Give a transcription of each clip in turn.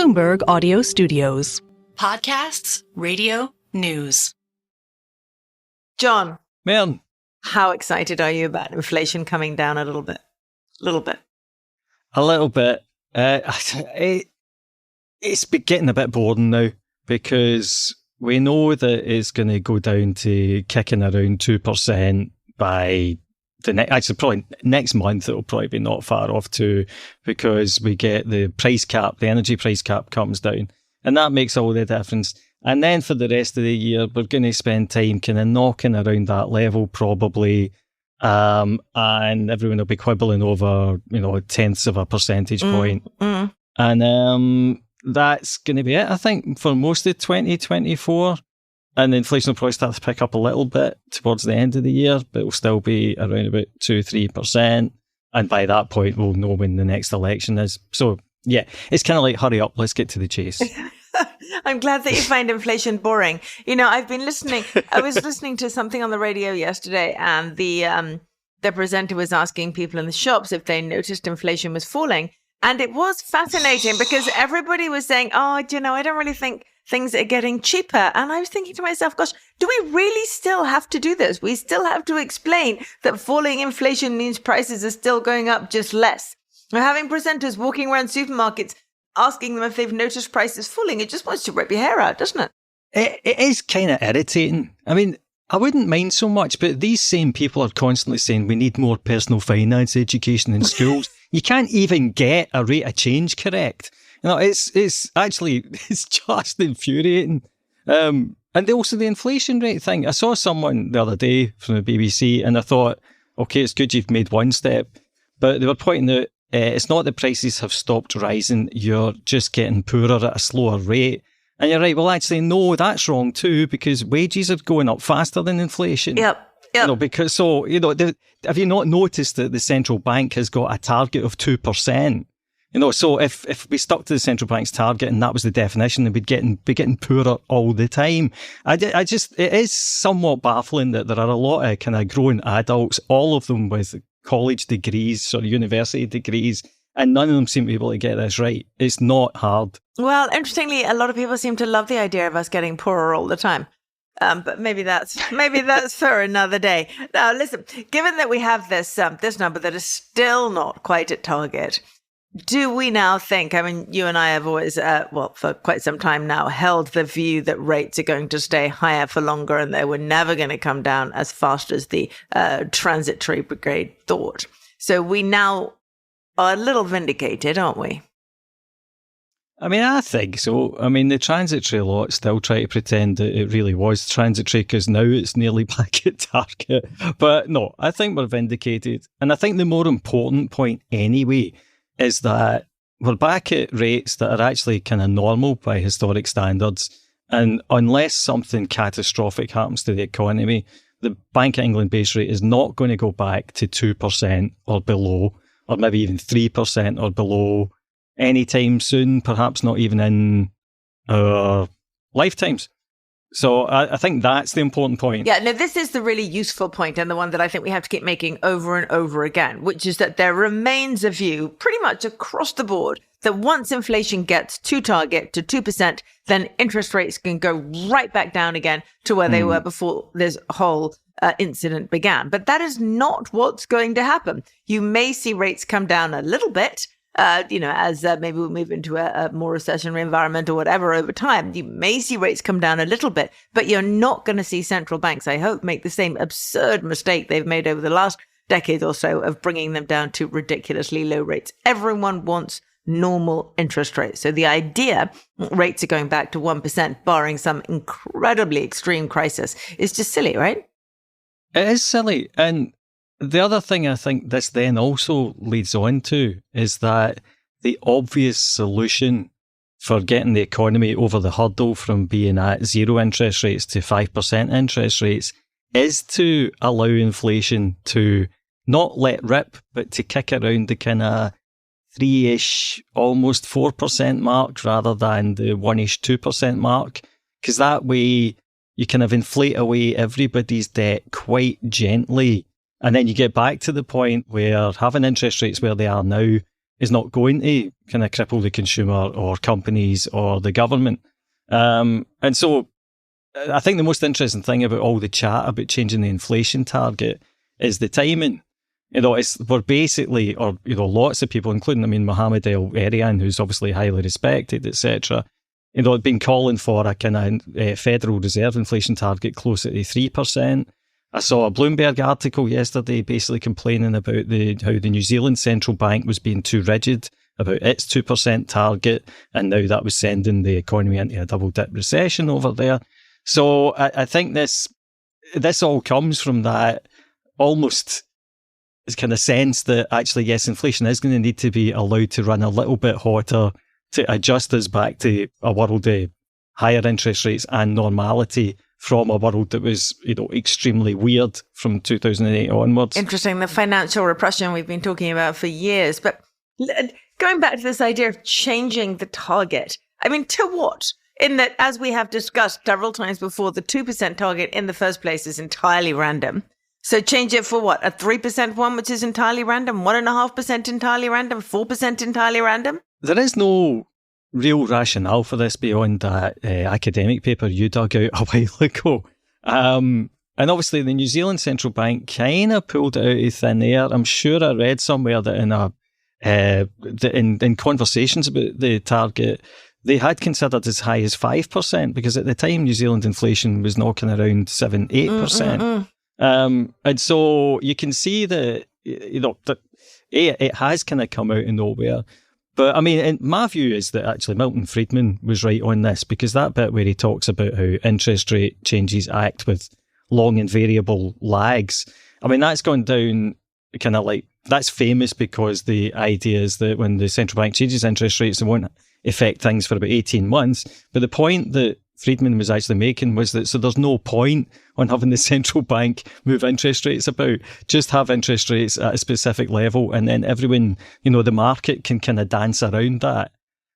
Bloomberg Audio Studios. Podcasts, radio, news. John, Merryn, how excited are you about inflation coming down a little bit? A little bit. It's getting a bit boring now because we know that it's going to go down to kicking around 2% by probably next month. It'll probably be not far off too, because we get the price cap, the energy price cap comes down, and that makes all the difference. And then for the rest of the year, we're going to spend time kind of knocking around that level probably, and everyone will be quibbling over, tenths of a percentage point. And that's going to be it, I think, for most of 2024. And the inflation will probably start to pick up a little bit towards the end of the year, but it will still be around about 2-3%. And by that point, we'll know when the next election is. So, yeah, it's kind of like, hurry up, let's get to the chase. I'm glad that you find inflation boring. I was listening to something on the radio yesterday, and the presenter was asking people in the shops if they noticed inflation was falling. And it was fascinating because everybody was saying, I don't really think things are getting cheaper. And I was thinking to myself, gosh, do we really still have to do this? We still have to explain that falling inflation means prices are still going up, just less. We're having presenters walking around supermarkets asking them if they've noticed prices falling. It just wants to rip your hair out, doesn't it? It is kind of irritating. I mean, I wouldn't mind so much, but these same people are constantly saying we need more personal finance education in schools. You can't even get a rate of change correct. It's just infuriating. And also the inflation rate thing. I saw someone the other day from the BBC, and I thought, okay, it's good you've made one step, but they were pointing out it's not that prices have stopped rising, you're just getting poorer at a slower rate. And you're right, well, actually, no, that's wrong too, because wages are going up faster than inflation. Yep. Have you not noticed that the central bank has got a target of 2%? So if we stuck to the central bank's target and that was the definition, then we'd be getting poorer all the time. It is somewhat baffling that there are a lot of kind of grown adults, all of them with college degrees or university degrees, and none of them seem to be able to get this right. It's not hard. Well, interestingly, a lot of people seem to love the idea of us getting poorer all the time. But maybe that's for another day. Now, listen, given that we have this number that is still not quite at target, do we now think, you and I have always, for quite some time now, held the view that rates are going to stay higher for longer and they were never going to come down as fast as the transitory brigade thought. So we now are a little vindicated, aren't we? I think so. The transitory lot still try to pretend that it really was transitory because now it's nearly back at target. But no, I think we're vindicated. And I think the more important point anyway is that we're back at rates that are actually kind of normal by historic standards. And unless something catastrophic happens to the economy, the Bank of England base rate is not going to go back to 2% or below, or maybe even 3% or below anytime soon, perhaps not even in our lifetimes. So I think that's the important point. Yeah, no, this is the really useful point, and the one that I think we have to keep making over and over again, which is that there remains a view pretty much across the board that once inflation gets to target, to 2%, then interest rates can go right back down again to where they were before this whole incident began. But that is not what's going to happen. You may see rates come down a little bit, as maybe we move into a more recessionary environment or whatever over time. You may see rates come down a little bit, but you're not going to see central banks, I hope, make the same absurd mistake they've made over the last decade or so of bringing them down to ridiculously low rates. Everyone wants normal interest rates. So the idea rates are going back to 1%, barring some incredibly extreme crisis, is just silly, right? It is silly. And the other thing I think this then also leads on to is that the obvious solution for getting the economy over the hurdle from being at 0 interest rates to 5% interest rates is to allow inflation to not let rip, but to kick around the kind of 3-ish, almost 4% mark rather than the 1-ish, 2% mark. Because that way you kind of inflate away everybody's debt quite gently. And then you get back to the point where having interest rates where they are now is not going to kind of cripple the consumer or companies or the government. And so I think the most interesting thing about all the chat about changing the inflation target is the timing. We're basically, or lots of people, including, Mohammed El-Erian, who's obviously highly respected, etc., had been calling for a kind of Federal Reserve inflation target closer to 3%. I saw a Bloomberg article yesterday basically complaining about how the New Zealand Central Bank was being too rigid about its 2% target, and now that was sending the economy into a double-dip recession over there. So I think this all comes from that almost kind of sense that actually, yes, inflation is going to need to be allowed to run a little bit hotter to adjust us back to a world of higher interest rates and normality from a world that was, extremely weird from 2008 onwards. Interesting, the financial repression we've been talking about for years. But going back to this idea of changing the target, to what? In that, as we have discussed several times before, the 2% target in the first place is entirely random. So change it for what? A 3% one, which is entirely random? 1.5% entirely random? 4% entirely random? There is no real rationale for this beyond that academic paper you dug out a while ago. And obviously the New Zealand Central Bank kind of pulled it out of thin air. I'm sure I read somewhere that in conversations about the target, they had considered as high as 5%, because at the time New Zealand inflation was knocking around 7-8%. And so you can see that, that it has kind of come out of nowhere. But my view is that actually Milton Friedman was right on this, because that bit where he talks about how interest rate changes act with long and variable lags, that's gone down kind of like, that's famous because the idea is that when the central bank changes interest rates, it won't affect things for about 18 months. But the point that Friedman was actually making was that, so there's no point on having the central bank move interest rates about, just have interest rates at a specific level, and then everyone, the market can kind of dance around that.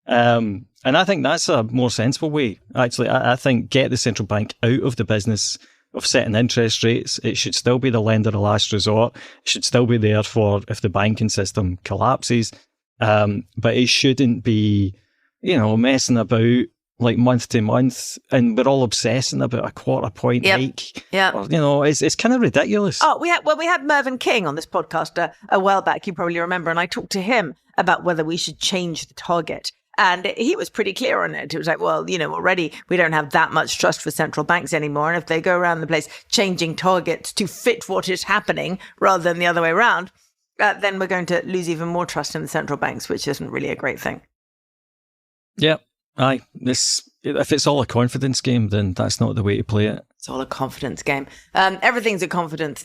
And I think that's a more sensible way. Actually, I think get the central bank out of the business of setting interest rates. It should still be the lender of last resort. It should still be there for if the banking system collapses. But it shouldn't be, messing about like month to month, and we're all obsessing about a quarter point hike. Yeah, it's kind of ridiculous. Oh, we had Mervyn King on this podcast a while back. You probably remember, and I talked to him about whether we should change the target, and he was pretty clear on it. It was like, well, already we don't have that much trust for central banks anymore, and if they go around the place changing targets to fit what is happening rather than the other way around, then we're going to lose even more trust in the central banks, which isn't really a great thing. Yeah. Aye, if it's all a confidence game, then that's not the way to play it. It's all a confidence game. Everything's a confidence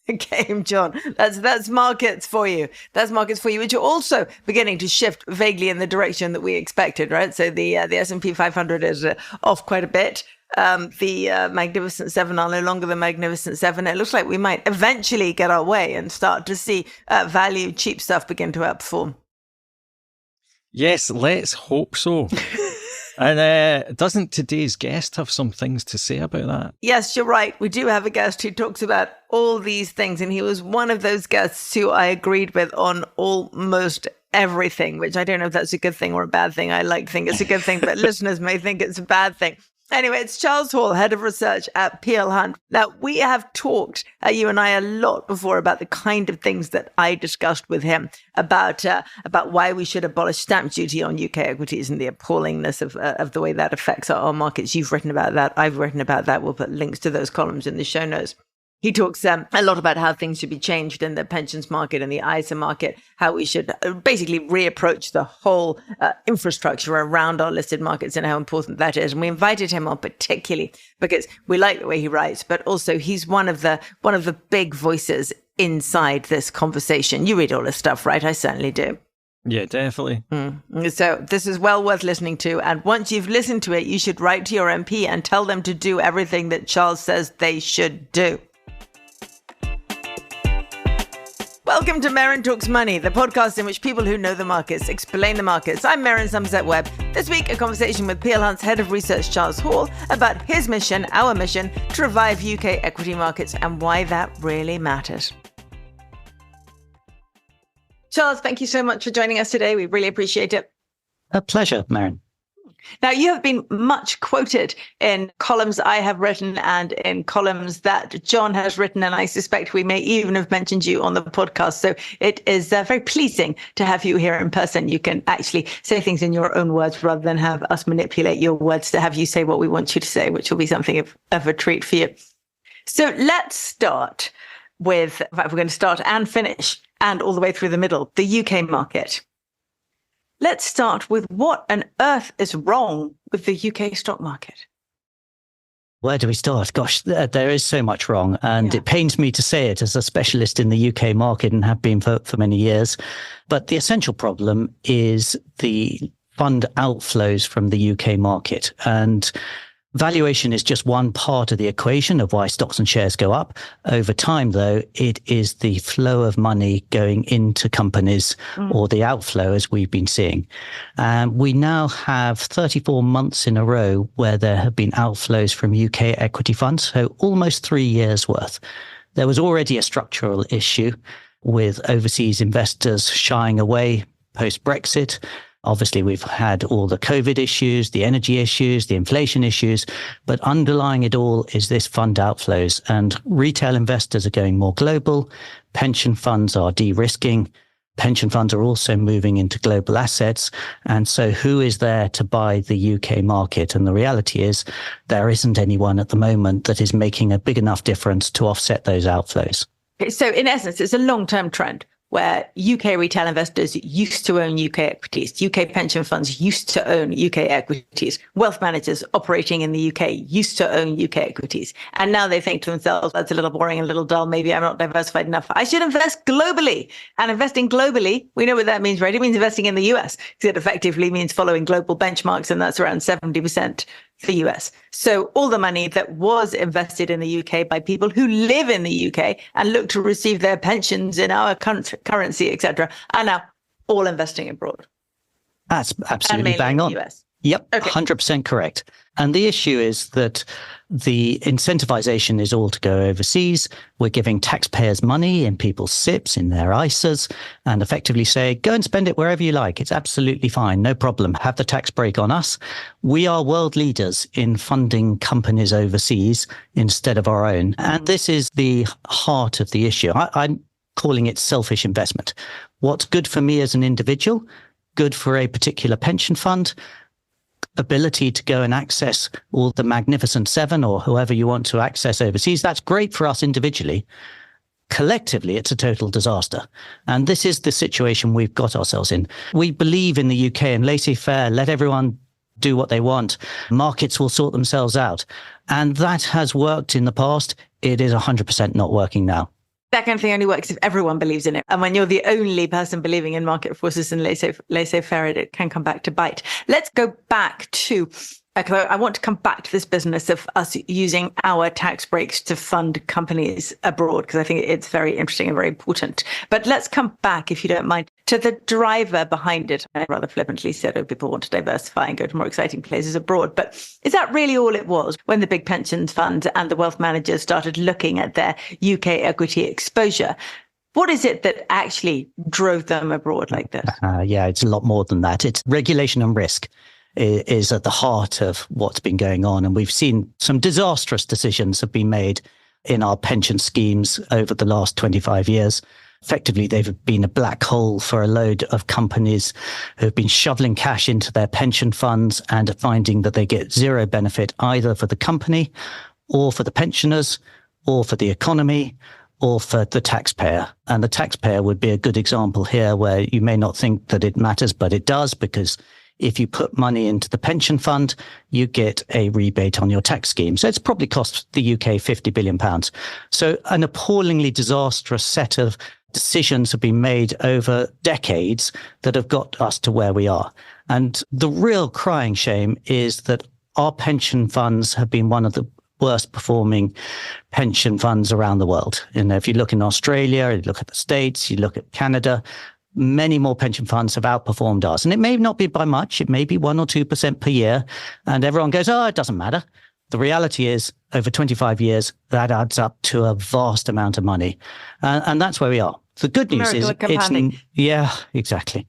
game, John. That's markets for you. That's markets for you, which are also beginning to shift vaguely in the direction that we expected, right? So the S&P 500 is off quite a bit. The Magnificent Seven are no longer the Magnificent Seven. It looks like we might eventually get our way and start to see value, cheap stuff begin to outperform. Yes, let's hope so. And doesn't today's guest have some things to say about that? Yes, you're right. We do have a guest who talks about all these things, and he was one of those guests who I agreed with on almost everything, which I don't know if that's a good thing or a bad thing. I like to think it's a good thing, but listeners may think it's a bad thing. Anyway, it's Charles Hall, head of research at Peel Hunt. Now, we have talked, you and I, a lot before about the kind of things that I discussed with him about why we should abolish stamp duty on UK equities and the appallingness of the way that affects our markets. You've written about that. I've written about that. We'll put links to those columns in the show notes. He talks a lot about how things should be changed in the pensions market and the ISA market, how we should basically reapproach the whole infrastructure around our listed markets and how important that is. And we invited him on particularly because we like the way he writes, but also he's one of the big voices inside this conversation. You read all this stuff, right? I certainly do. Yeah, definitely. So this is well worth listening to. And once you've listened to it, you should write to your MP and tell them to do everything that Charles says they should do. Welcome to Merryn Talks Money, the podcast in which people who know the markets explain the markets. I'm Merryn Somerset Webb. This week, a conversation with Peel Hunt's head of research, Charles Hall, about his mission, our mission, to revive UK equity markets and why that really matters. Charles, thank you so much for joining us today. We really appreciate it. A pleasure, Merryn. Now, you have been much quoted in columns I have written and in columns that John has written, and I suspect we may even have mentioned you on the podcast. So it is very pleasing to have you here in person. You can actually say things in your own words rather than have us manipulate your words to have you say what we want you to say, which will be something of a treat for you. So let's start with, in fact, we're going to start and finish and all the way through the middle, the UK market. Let's start with what on earth is wrong with the UK stock market? Where do we start? Gosh, there is so much wrong. And It pains me to say it as a specialist in the UK market and have been for many years. But the essential problem is the fund outflows from the UK market. And valuation is just one part of the equation of why stocks and shares go up. Over time, though, it is the flow of money going into companies or the outflow, as we've been seeing. We now have 34 months in a row where there have been outflows from UK equity funds, so almost 3 years worth. There was already a structural issue with overseas investors shying away post-Brexit. Obviously, we've had all the COVID issues, the energy issues, the inflation issues, but underlying it all is this fund outflows, and retail investors are going more global. Pension funds are de-risking. Pension funds are also moving into global assets. And so who is there to buy the UK market? And the reality is there isn't anyone at the moment that is making a big enough difference to offset those outflows. Okay, so in essence, it's a long-term trend where UK retail investors used to own UK equities, UK pension funds used to own UK equities, wealth managers operating in the UK used to own UK equities. And now they think to themselves, that's a little boring and a little dull. Maybe I'm not diversified enough. I should invest globally. And investing globally, we know what that means, right? It means investing in the US, because it effectively means following global benchmarks, and that's around 70% for the US. So all the money that was invested in the UK by people who live in the UK and look to receive their pensions in our currency, etc., are now all investing abroad. That's absolutely bang on. US. Yep, Okay. 100% correct. And the issue is that the incentivization is all to go overseas. We're giving taxpayers money in people's SIPs, in their ISAs, and effectively say, go and spend it wherever you like. It's absolutely fine. No problem. Have the tax break on us. We are world leaders in funding companies overseas instead of our own. And this is the heart of the issue. I'm calling it selfish investment. What's good for me as an individual, good for a particular pension fund, ability to go and access all the Magnificent Seven or whoever you want to access overseas. That's great for us individually. Collectively, it's a total disaster. And this is the situation we've got ourselves in. We believe in the UK and laissez-faire, let everyone do what they want. Markets will sort themselves out. And that has worked in the past. It is 100% not working now. That kind of thing only works if everyone believes in it. And when you're the only person believing in market forces and laissez-faire, it can come back to bite. Let's go back to, I want to come back to this business of us using our tax breaks to fund companies abroad, because I think it's very interesting and very important. But let's come back, if you don't mind, to the driver behind it. I rather flippantly said, oh, people want to diversify and go to more exciting places abroad. But is that really all it was when the big pension funds and the wealth managers started looking at their UK equity exposure? What is it that actually drove them abroad like this? Yeah, it's a lot more than that. It's regulation and risk is at the heart of what's been going on. And we've seen some disastrous decisions have been made in our pension schemes over the last 25 years. Effectively, they've been a black hole for a load of companies who've been shoveling cash into their pension funds and are finding that they get zero benefit either for the company or for the pensioners or for the economy or for the taxpayer. And the taxpayer would be a good example here, where you may not think that it matters, but it does, because if you put money into the pension fund, you get a rebate on your tax scheme. So it's probably cost the UK £50 billion. So an appallingly disastrous set of decisions have been made over decades that have got us to where we are. And the real crying shame is that our pension funds have been one of the worst performing pension funds around the world. And if you look in Australia, you look at the States, you look at Canada, many more pension funds have outperformed ours. And it may not be by much. It may be 1 or 2% per year. And everyone goes, oh, it doesn't matter. The reality is, over 25 years, that adds up to a vast amount of money. And that's where we are. The good news Miracle is of compounding. yeah, exactly.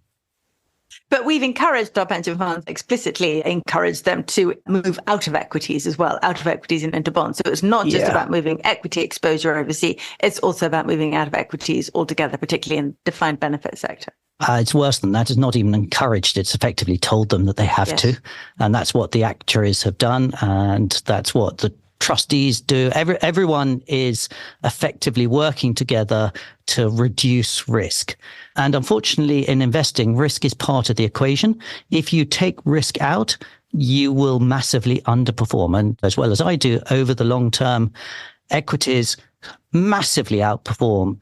But we've encouraged our pension funds, explicitly encouraged them to move out of equities as well, out of equities and into bonds. So it's not just about moving equity exposure overseas. It's also about moving out of equities altogether, particularly in the defined benefit sector. It's worse than that. It's not even encouraged. It's effectively told them that they have to. And that's what the actuaries have done. And that's what the trustees do. Everyone is effectively working together to reduce risk. And unfortunately, in investing, risk is part of the equation. If you take risk out, you will massively underperform. And as well as I do, over the long term, equities massively outperform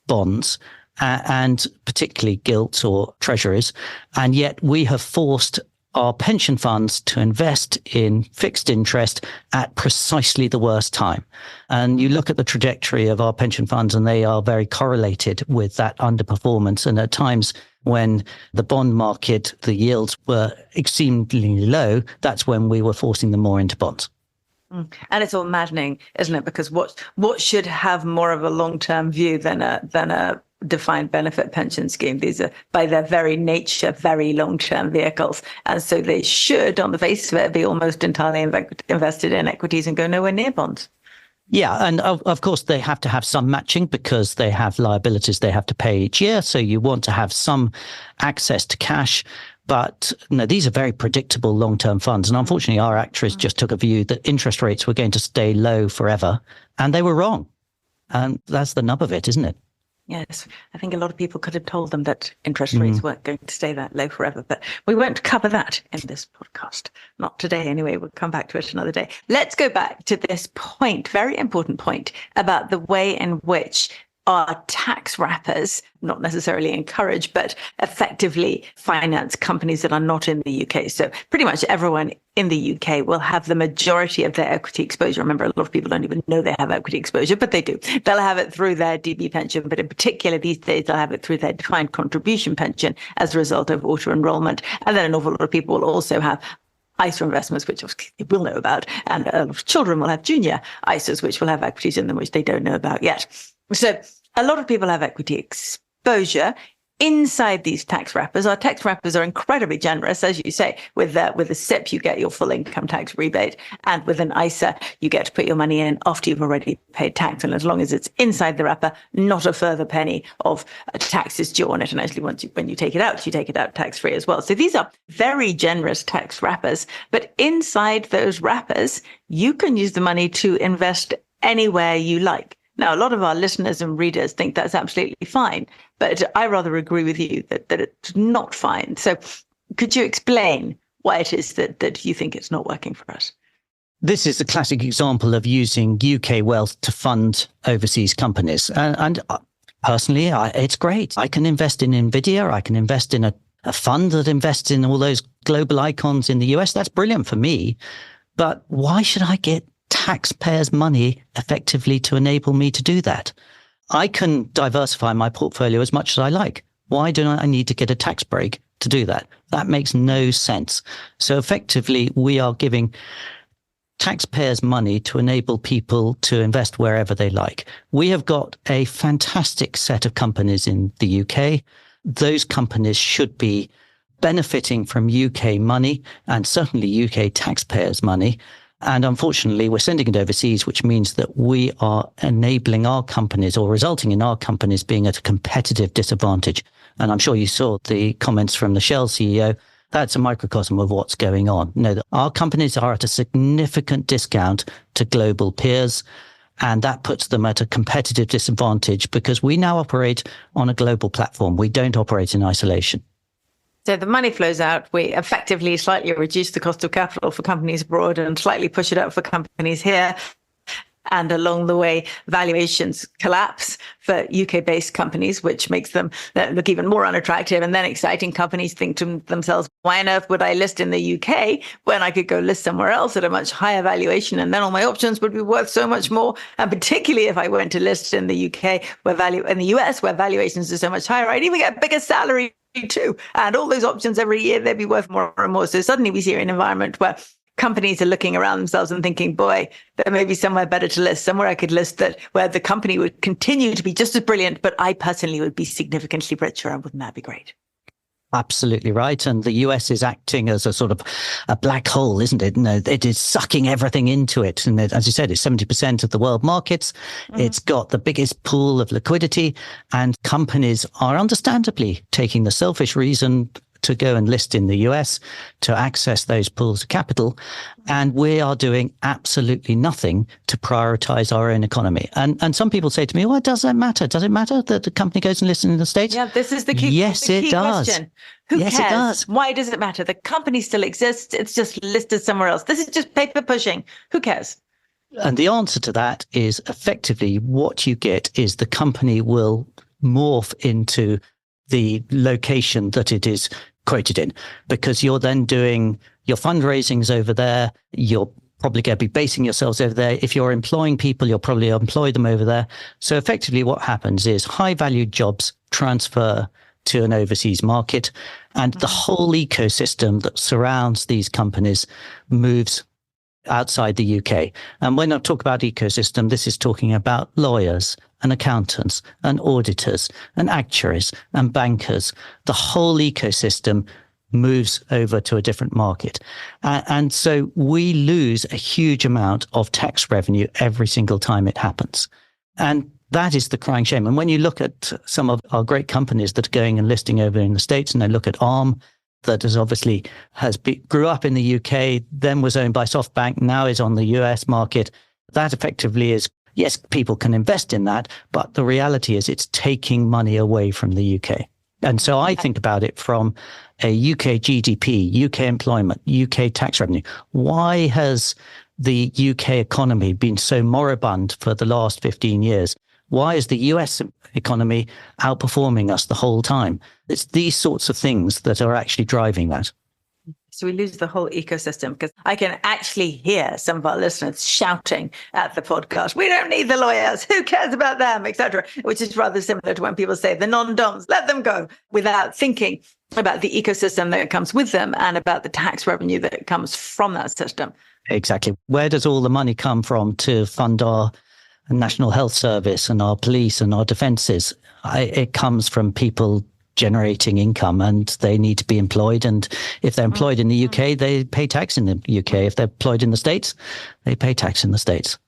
bonds, and particularly gilts or treasuries. And yet we have forced our pension funds to invest in fixed interest at precisely the worst time. And you look at the trajectory of our pension funds, and they are very correlated with that underperformance. And at times when the bond market, the yields were extremely low, that's when we were forcing them more into bonds. And it's all maddening, isn't it? Because what should have more of a long-term view than a defined benefit pension scheme? These are, by their very nature, very long-term vehicles. And so they should, on the face of it, be almost entirely invested in equities and go nowhere near bonds. Yeah. And of course, they have to have some matching because they have liabilities they have to pay each year. So you want to have some access to cash. But no, these are very predictable long-term funds. And unfortunately, our actuaries just took a view that interest rates were going to stay low forever. And they were wrong. And that's the nub of it, isn't it? Yes, I think a lot of people could have told them that interest rates weren't going to stay that low forever, but we won't cover that in this podcast. Not today, anyway. We'll come back to it another day. Let's go back to this point, very important point, about the way in which our tax wrappers, not necessarily encourage, but effectively finance companies that are not in the UK. So pretty much everyone in the UK will have the majority of their equity exposure. Remember, a lot of people don't even know they have equity exposure, but they do. They'll have it through their DB pension, but in particular these days, they'll have it through their defined contribution pension as a result of auto-enrollment. And then an awful lot of people will also have ISA investments, which they will know about, and a lot of children will have junior ISAs, which will have equities in them, which they don't know about yet. So a lot of people have equity exposure inside these tax wrappers. Our tax wrappers are incredibly generous, as you say. With a SIP, you get your full income tax rebate, and with an ISA, you get to put your money in after you've already paid tax. And as long as it's inside the wrapper, not a further penny of tax is due on it. And actually, when you take it out tax free as well. So these are very generous tax wrappers. But inside those wrappers, you can use the money to invest anywhere you like. Now, a lot of our listeners and readers think that's absolutely fine, but I rather agree with you that it's not fine. So could you explain why it is that you think it's not working for us? This is a classic example of using UK wealth to fund overseas companies. And personally, it's great. I can invest in NVIDIA. I can invest in a fund that invests in all those global icons in the US. That's brilliant for me. But why should I get taxpayers' money effectively to enable me to do that? I can diversify my portfolio as much as I like. Why do I need to get a tax break to do that? That makes no sense. So effectively, we are giving taxpayers' money to enable people to invest wherever they like. We have got a fantastic set of companies in the UK. Those companies should be benefiting from UK money and certainly UK taxpayers' money. And unfortunately, we're sending it overseas, which means that we are enabling our companies or resulting in our companies being at a competitive disadvantage. And I'm sure you saw the comments from the Shell CEO. That's a microcosm of what's going on. No, our companies are at a significant discount to global peers. And that puts them at a competitive disadvantage because we now operate on a global platform. We don't operate in isolation. So the money flows out. We effectively slightly reduce the cost of capital for companies abroad and slightly push it up for companies here. And along the way, valuations collapse for UK-based companies, which makes them look even more unattractive. And then exciting companies think to themselves, why on earth would I list in the UK when I could go list somewhere else at a much higher valuation? And then all my options would be worth so much more. And particularly if I went to list in the UK, in the US, where valuations are so much higher, I'd even get a bigger salary too. And all those options every year, they'd be worth more and more. So suddenly we see an environment where companies are looking around themselves and thinking, boy, there may be somewhere better to list, somewhere I could list that where the company would continue to be just as brilliant, but I personally would be significantly richer. And wouldn't that be great? Absolutely right. And the US is acting as a sort of a black hole, isn't it? No, it is sucking everything into it. And as you said, it's 70% of the world markets. Mm-hmm. It's got the biggest pool of liquidity, and companies are understandably taking the selfish reason to go and list in the US to access those pools of capital. And we are doing absolutely nothing to prioritize our own economy. And some people say to me, well, does that matter? Does it matter that the company goes and lists in the States? Yeah, this is the key. Yes, the key it does. Question. Who yes, cares? It does. Why does it matter? The company still exists. It's just listed somewhere else. This is just paper pushing. Who cares? And the answer to that is effectively what you get is the company will morph into the location that it is quoted in, because you're then doing your fundraisings over there. You're probably going to be basing yourselves over there. If you're employing people, you'll probably employ them over there. So effectively what happens is high valued jobs transfer to an overseas market, and the whole ecosystem that surrounds these companies moves outside the UK. And when I talk about ecosystem, this is talking about lawyers and accountants and auditors and actuaries and bankers. The whole ecosystem moves over to a different market. And so we lose a huge amount of tax revenue every single time it happens. And that is the crying shame. And when you look at some of our great companies that are going and listing over in the States, and I look at Arm, that is obviously grew up in the UK, then was owned by SoftBank, now is on the US market. That effectively is, yes, people can invest in that, but the reality is it's taking money away from the UK. And so I think about it from a UK GDP, UK employment, UK tax revenue. Why has the UK economy been so moribund for the last 15 years? Why is the US economy outperforming us the whole time? It's these sorts of things that are actually driving that. So we lose the whole ecosystem, because I can actually hear some of our listeners shouting at the podcast, we don't need the lawyers, who cares about them, etc., which is rather similar to when people say the non-doms, let them go, without thinking about the ecosystem that comes with them and about the tax revenue that comes from that system. Exactly. Where does all the money come from to fund our National Health Service and our police and our defences? It comes from people generating income, and they need to be employed. And if they're employed in the UK, they pay tax in the UK. If they're employed in the States, they pay tax in the States.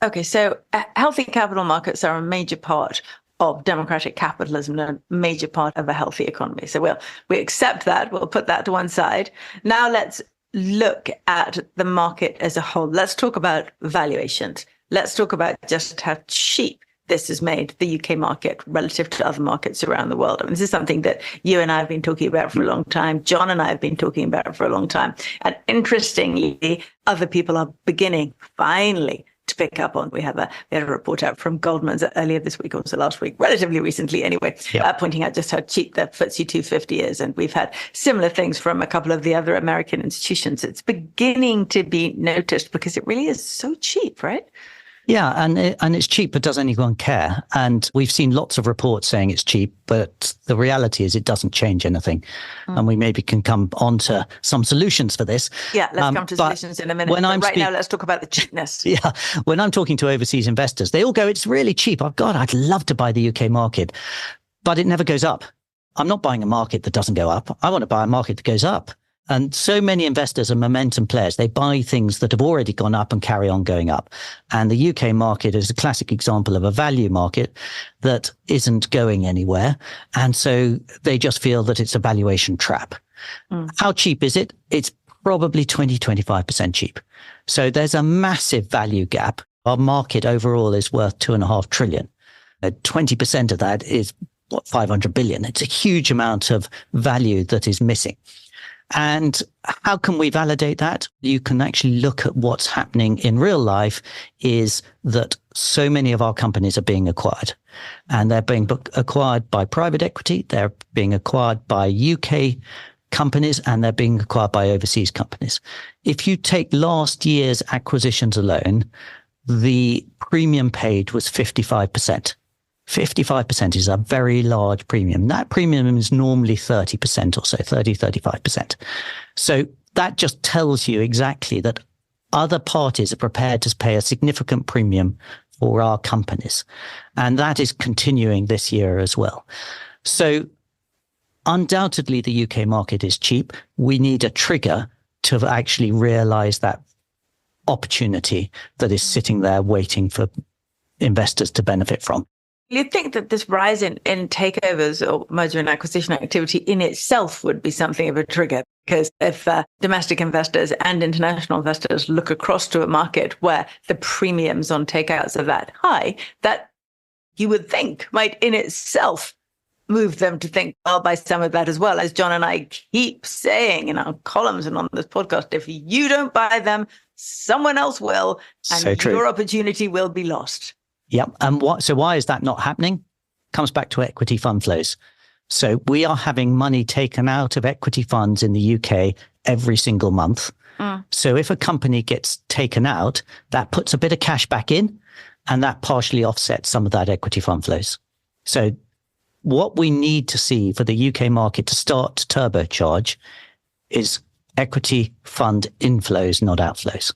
Okay, so healthy capital markets are a major part of democratic capitalism and a major part of a healthy economy. So we accept that. We'll put that to one side. Now let's look at the market as a whole. Let's talk about valuations. Let's talk about just how cheap this has made the UK market relative to other markets around the world. I mean, this is something that you and I have been talking about for a long time. John and I have been talking about for a long time. And interestingly, other people are beginning finally to pick up on. We had a report out from Goldman's earlier this week, also last week, relatively recently anyway, pointing out just how cheap the FTSE 250 is. And we've had similar things from a couple of the other American institutions. It's beginning to be noticed because it really is so cheap, right? Yeah, and it's cheap, but does anyone care? And we've seen lots of reports saying it's cheap, but the reality is it doesn't change anything. And we maybe can come on to some solutions for this. Yeah, let's come to solutions in a minute. Now, let's talk about the cheapness. Yeah, when I'm talking to overseas investors, they all go, it's really cheap. Oh, God, I'd love to buy the UK market, but it never goes up. I'm not buying a market that doesn't go up. I want to buy a market that goes up. And so many investors are momentum players. They buy things that have already gone up and carry on going up. And the UK market is a classic example of a value market that isn't going anywhere. And so they just feel that it's a valuation trap. How cheap is it? It's probably 20-25% cheap. So there's a massive value gap. Our market overall is worth 2.5 trillion. 20% of that is 500 billion. It's a huge amount of value that is missing. And how can we validate that? You can actually look at what's happening in real life is that so many of our companies are being acquired, and they're being acquired by private equity. They're being acquired by UK companies, and they're being acquired by overseas companies. If you take last year's acquisitions alone, the premium paid was 55%. 55% is a very large premium. That premium is normally 30% or so, 35%. So that just tells you exactly that other parties are prepared to pay a significant premium for our companies. And that is continuing this year as well. So undoubtedly, the UK market is cheap. We need a trigger to actually realize that opportunity that is sitting there waiting for investors to benefit from. You'd think that this rise in takeovers or merger and acquisition activity in itself would be something of a trigger, because if domestic investors and international investors look across to a market where the premiums on takeouts are that high, that you would think might in itself move them to think, I'll buy some of that as well. As John and I keep saying in our columns and on this podcast, if you don't buy them, someone else will, and So true. your opportunity will be lost. Yep. And so why is that not happening? Comes back to equity fund flows. So we are having money taken out of equity funds in the UK every single month. So if a company gets taken out, that puts a bit of cash back in, and that partially offsets some of that equity fund flows. So what we need to see for the UK market to start to turbocharge is equity fund inflows, not outflows.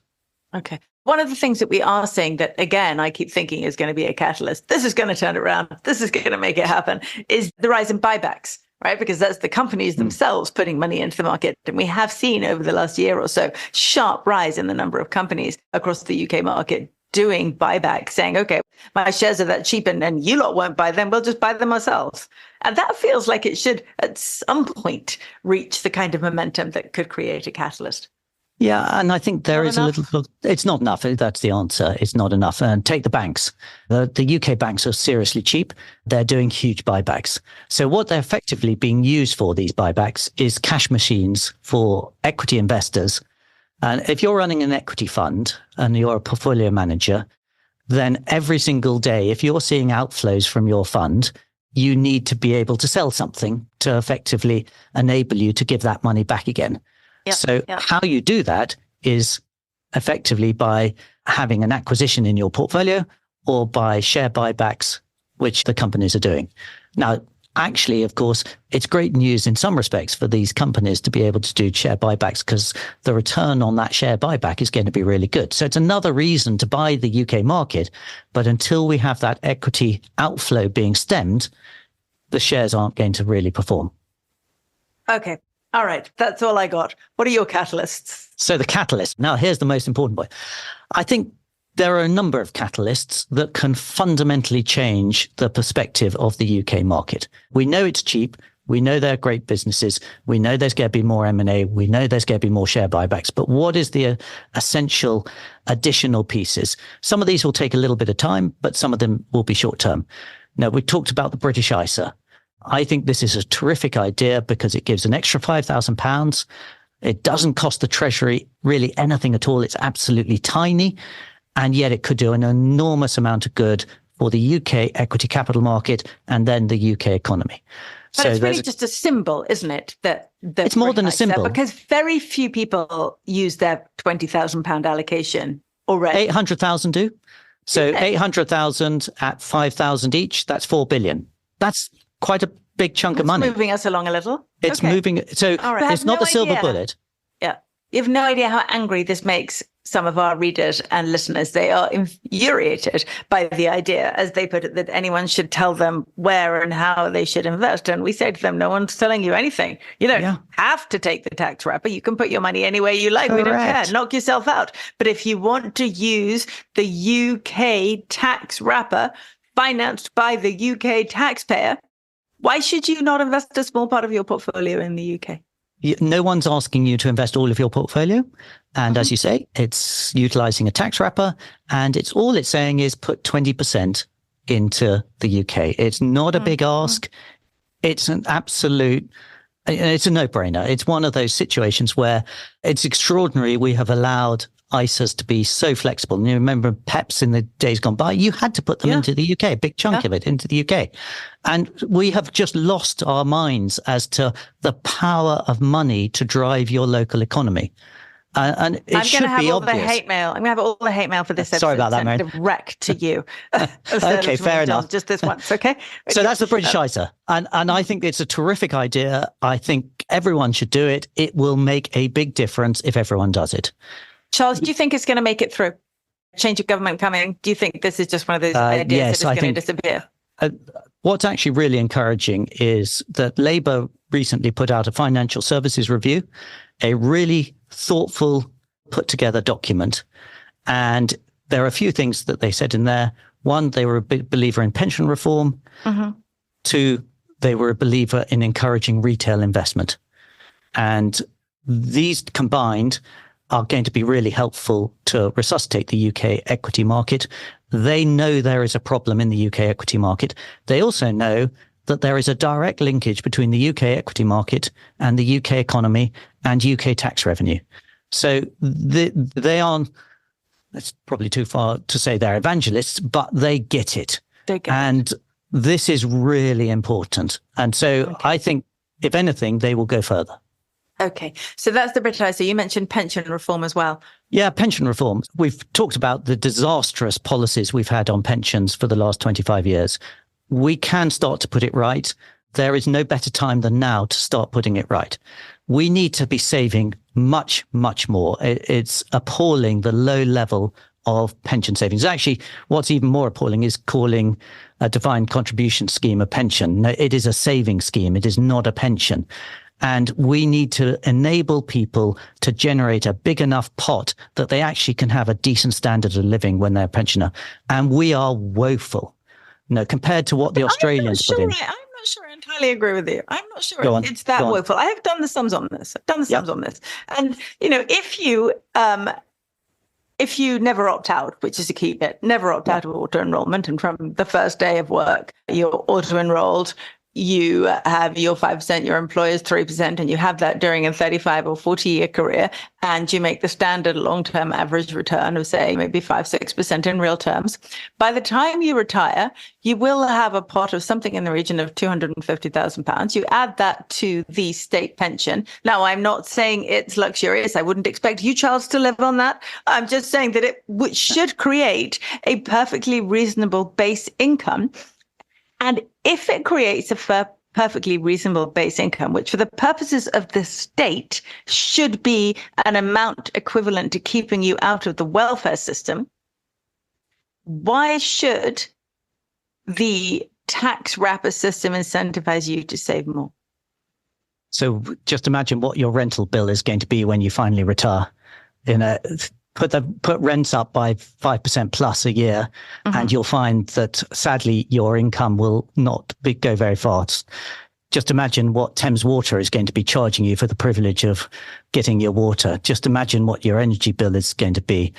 Okay. One of the things that we are seeing that, again, I keep thinking is going to be a catalyst, this is going to turn it around, this is going to make it happen, is the rise in buybacks, right? Because that's the companies themselves putting money into the market. And we have seen over the last year or so, sharp rise in the number of companies across the UK market doing buybacks, saying, okay, my shares are that cheap and you lot won't buy them, we'll just buy them ourselves. And that feels like it should at some point reach the kind of momentum that could create a catalyst. Yeah, and I think there Not is enough? a little, it's not enough. That's the answer. It's not enough. And take the banks. The UK banks are seriously cheap. They're doing huge buybacks. So what they're effectively being used for, these buybacks, is cash machines for equity investors. And if you're running an equity fund and you're a portfolio manager, then every single day, if you're seeing outflows from your fund, you need to be able to sell something to effectively enable you to give that money back again. How you do that is effectively by having an acquisition in your portfolio or by share buybacks, which the companies are doing. Now, actually, of course, it's great news in some respects for these companies to be able to do share buybacks because the return on that share buyback is going to be really good. So it's another reason to buy the UK market. But until we have that equity outflow being stemmed, the shares aren't going to really perform. Okay. All right. That's all I got. What are your catalysts? So the catalyst. Now, here's the most important point. I think there are a number of catalysts that can fundamentally change the perspective of the UK market. We know it's cheap. We know they're great businesses. We know there's going to be more M&A. We know there's going to be more share buybacks. But what is the essential additional pieces? Some of these will take a little bit of time, but some of them will be short term. Now, we talked about the British ISA. I think this is a terrific idea because it gives an extra £5,000. It doesn't cost the Treasury really anything at all. It's absolutely tiny. And yet it could do an enormous amount of good for the UK equity capital market and then the UK economy. But it's really just a symbol, isn't it? That it's more than a symbol. Because very few people use their £20,000 allocation already. 800,000 do. So 800,000 at 5,000 each, that's 4 billion. That's quite a big chunk of money. It's moving us along a little. It's moving. So it's not the silver bullet. Yeah. You have no idea how angry this makes some of our readers and listeners. They are infuriated by the idea, as they put it, that anyone should tell them where and how they should invest. And we say to them, no one's telling you anything. You don't have to take the tax wrapper. You can put your money anywhere you like. Correct. We don't care. Knock yourself out. But if you want to use the UK tax wrapper financed by the UK taxpayer, why should you not invest a small part of your portfolio in the UK? No one's asking you to invest all of your portfolio. And as you say, it's utilizing a tax wrapper. And it's saying is put 20% into the UK. It's not a big ask. It's an absolute, it's a no-brainer. It's one of those situations where it's extraordinary. We have allowed ISAs to be so flexible. And you remember PEPs in the days gone by, you had to put them into the UK, a big chunk of it into the UK. And we have just lost our minds as to the power of money to drive your local economy. And it I'm should going to have be all the obvious. hate mail. I'm going to have all the hate mail for this episode. Sorry about that, sent Merryn. direct to you. Okay, fair enough. Just this once, okay? So that's the British ISA. And I think it's a terrific idea. I think everyone should do it. It will make a big difference if everyone does it. Charles, do you think it's going to make it through? Change of government coming? Do you think this is just one of those ideas yes, that is going to disappear? What's actually really encouraging is that Labour recently put out a financial services review, a really thoughtful, put together document. And there are a few things that they said in there. One, they were a big believer in pension reform. Mm-hmm. Two, they were a believer in encouraging retail investment. And these combined are going to be really helpful to resuscitate the UK equity market. They know there is a problem in the UK equity market. They also know that there is a direct linkage between the UK equity market and the UK economy and UK tax revenue. So they are, it's probably too far to say they're evangelists, but they get it. And this is really important. And so I think, if anything, they will go further. Okay. So that's the British ISA. You mentioned pension reform as well. Yeah, pension reform. We've talked about the disastrous policies we've had on pensions for the last 25 years. We can start to put it right. There is no better time than now to start putting it right. We need to be saving much, much more. It's appalling, the low level of pension savings. Actually, what's even more appalling is calling a defined contribution scheme a pension. No, it is a saving scheme. It is not a pension. And we need to enable people to generate a big enough pot that they actually can have a decent standard of living when they're a pensioner. And we are woeful, compared to what the Australians put in. I'm not sure I entirely agree with you. I'm not sure it's that Go on. woeful. I have done the sums on this. On this. And, if you never opt out, which is a key bit, never opt out of auto-enrollment, and from the first day of work, you're auto-enrolled, you have your 5%, your employer's 3%, and you have that during a 35 or 40-year career, and you make the standard long-term average return of, say, maybe 5-6% in real terms. By the time you retire, you will have a pot of something in the region of £250,000. You add that to the state pension. Now, I'm not saying it's luxurious. I wouldn't expect you, Charles, to live on that. I'm just saying that it should create a perfectly reasonable base income. And if it creates a perfectly reasonable base income, which for the purposes of the state should be an amount equivalent to keeping you out of the welfare system, why should the tax wrapper system incentivize you to save more? So just imagine what your rental bill is going to be when you finally retire. Put rents up by 5% plus a year, and you'll find that sadly your income will not go very fast. Just imagine what Thames Water is going to be charging you for the privilege of getting your water. Just imagine what your energy bill is going to be.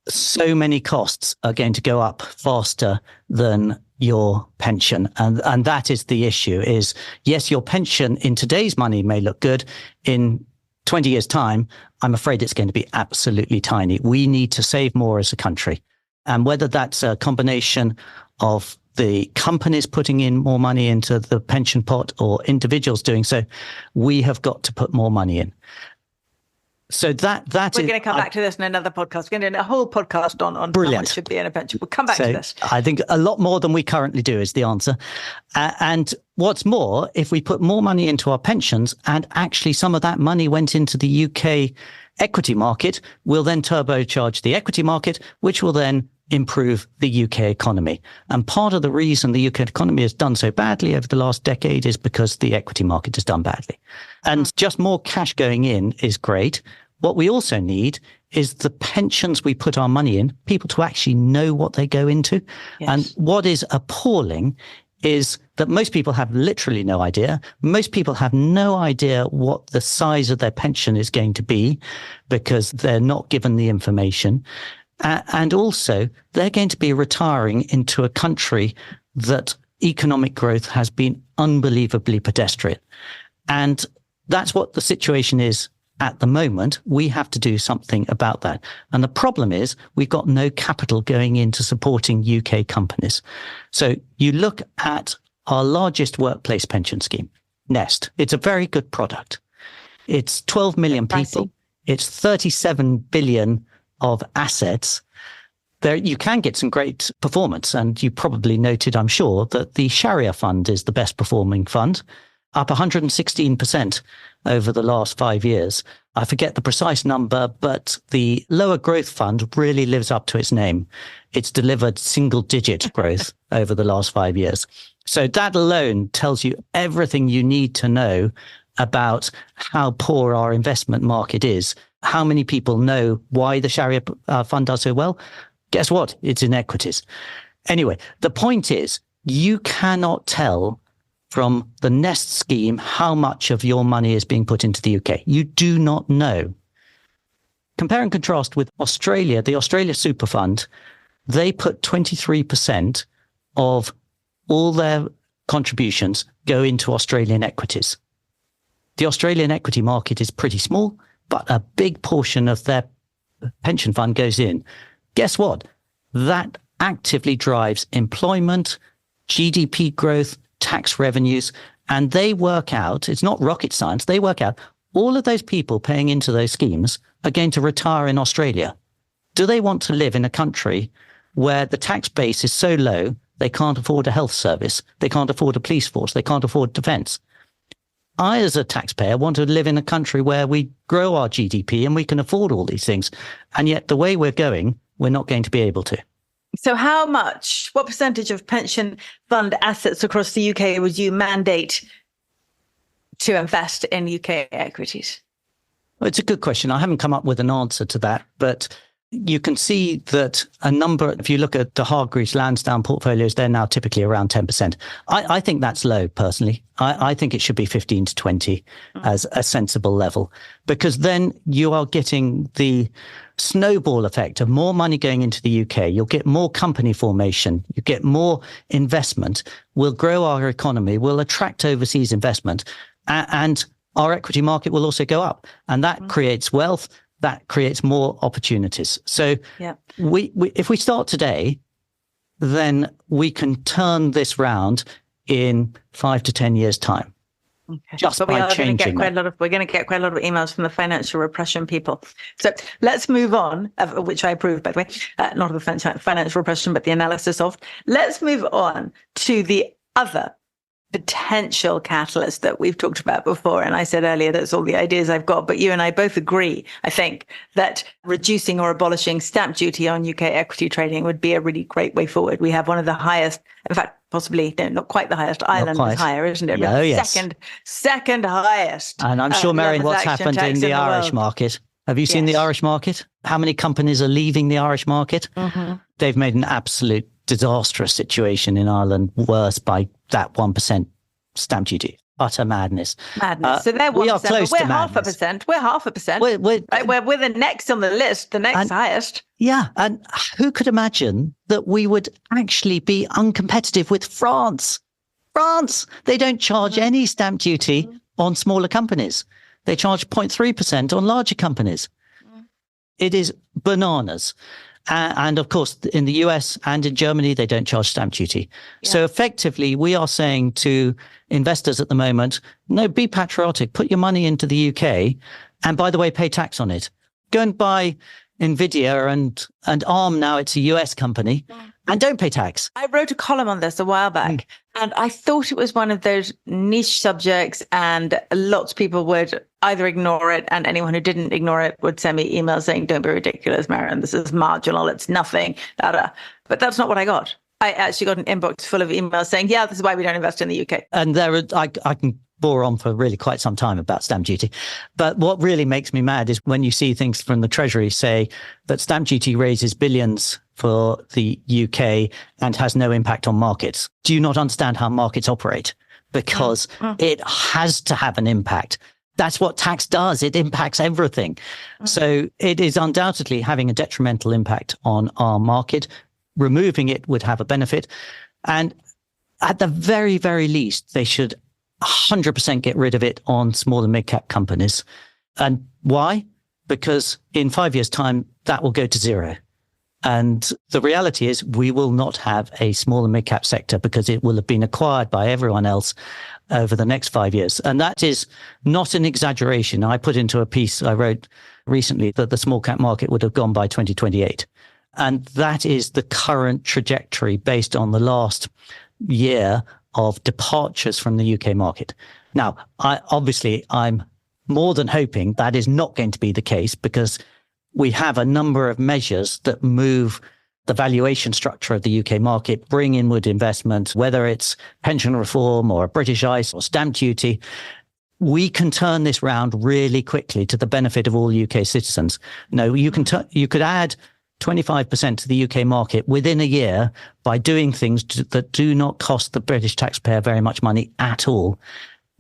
So many costs are going to go up faster than your pension. And that is the issue is, yes, your pension in today's money may look good. In 20 years' time, I'm afraid it's going to be absolutely tiny. We need to save more as a country. And whether that's a combination of the companies putting in more money into the pension pot or individuals doing so, we have got to put more money in. So we're going to come back to this in another podcast. We're going to do a whole podcast on how much should be in a pension. We'll come back to this. I think a lot more than we currently do is the answer. And what's more, if we put more money into our pensions and actually some of that money went into the UK equity market, we'll then turbocharge the equity market, which will then improve the UK economy. And part of the reason the UK economy has done so badly over the last decade is because the equity market has done badly. And just more cash going in is great. What we also need is the pensions we put our money in, people to actually know what they go into. Yes. And what is appalling is that most people have literally no idea. Most people have no idea what the size of their pension is going to be because they're not given the information. And also, they're going to be retiring into a country that economic growth has been unbelievably pedestrian. And that's what the situation is at the moment. We have to do something about that. And the problem is we've got no capital going into supporting UK companies. So you look at our largest workplace pension scheme, Nest. It's a very good product. It's 12 million people. it's 37 billion of assets. There, you can get some great performance. And you probably noted, I'm sure, that the Sharia fund is the best performing fund, up 116% over the last 5 years. I forget the precise number, but the lower growth fund really lives up to its name. It's delivered single digit growth over the last 5 years. So that alone tells you everything you need to know about how poor our investment market is. How many people know why the Sharia fund does so well? Guess what? It's in equities. Anyway, the point is, you cannot tell from the Nest scheme how much of your money is being put into the UK. You do not know. Compare and contrast with Australia, the Australia Super Fund, they put 23% of all their contributions go into Australian equities. The Australian equity market is pretty small, but a big portion of their pension fund goes in. Guess what? That actively drives employment, GDP growth, tax revenues, and they work out, it's not rocket science, they work out all of those people paying into those schemes are going to retire in Australia. Do they want to live in a country where the tax base is so low, they can't afford a health service, they can't afford a police force, they can't afford defense? I, as a taxpayer, want to live in a country where we grow our GDP and we can afford all these things. And yet the way we're going, we're not going to be able to. So what percentage of pension fund assets across the UK would you mandate to invest in UK equities? Well, it's a good question. I haven't come up with an answer to that, but you can see that a number, if you look at the Hargreaves Lansdowne portfolios, they're now typically around 10%. I think that's low, personally. I think it should be 15 to 20 as a sensible level, because then you are getting the snowball effect of more money going into the UK. You'll get more company formation. You get more investment. We'll grow our economy. We'll attract overseas investment. And our equity market will also go up. And that creates wealth. That creates more opportunities. So we if we start today, then we can turn this round in 5 to 10 years' time. Okay. Just but by we're going changing to get quite a lot of emails from the financial repression people. So let's move on, which I approve, by the way, not of the financial repression, but the analysis of. Let's move on to the other potential catalyst that we've talked about before. And I said earlier, that's all the ideas I've got, but you and I both agree, I think, that reducing or abolishing stamp duty on UK equity trading would be a really great way forward. We have one of the highest, in fact, possibly, no, not quite the highest. Ireland is higher, isn't it? Oh, yes. Second highest. And I'm sure, Merryn, what's happened in the Irish market? Have you seen the Irish market? How many companies are leaving the Irish market? Mm-hmm. They've made an absolute disastrous situation in Ireland worse by that 1% stamp duty. Utter madness. So they're 1%. We are close to madness. We're 0.5%. We're the next on the list, the next highest. Yeah. And who could imagine that we would actually be uncompetitive with France? France, they don't charge any stamp duty on smaller companies. They charge 0.3% on larger companies. It is bananas. And of course, in the US and in Germany, they don't charge stamp duty. Yeah. So effectively, we are saying to investors at the moment, no, be patriotic, put your money into the UK. And by the way, pay tax on it. Go and buy Nvidia and ARM, now it's a US company, and don't pay tax. I wrote a column on this a while back, and I thought it was one of those niche subjects, and lots of people would either ignore it, and anyone who didn't ignore it would send me emails saying, don't be ridiculous, Merryn, this is marginal, it's nothing. But that's not what I got. I actually got an inbox full of emails saying, yeah, this is why we don't invest in the UK. And I can bore on for really quite some time about stamp duty. But what really makes me mad is when you see things from the Treasury say that stamp duty raises billions for the UK and has no impact on markets. Do you not understand how markets operate? Because it has to have an impact. That's what tax does. It impacts everything. So it is undoubtedly having a detrimental impact on our market. Removing it would have a benefit. And at the very, very least, they should 100% get rid of it on small and mid-cap companies. And why? Because in 5 years' time, that will go to zero. And the reality is we will not have a small and mid-cap sector because it will have been acquired by everyone else over the next 5 years. And that is not an exaggeration. I put into a piece I wrote recently that the small cap market would have gone by 2028. And that is the current trajectory based on the last year of departures from the UK market. Now, I'm more than hoping that is not going to be the case because we have a number of measures that move the valuation structure of the UK market, bring inward investment, whether it's pension reform or a British ICE or stamp duty. We can turn this round really quickly to the benefit of all UK citizens. No, you could add 25% to the UK market within a year by doing things that do not cost the British taxpayer very much money at all,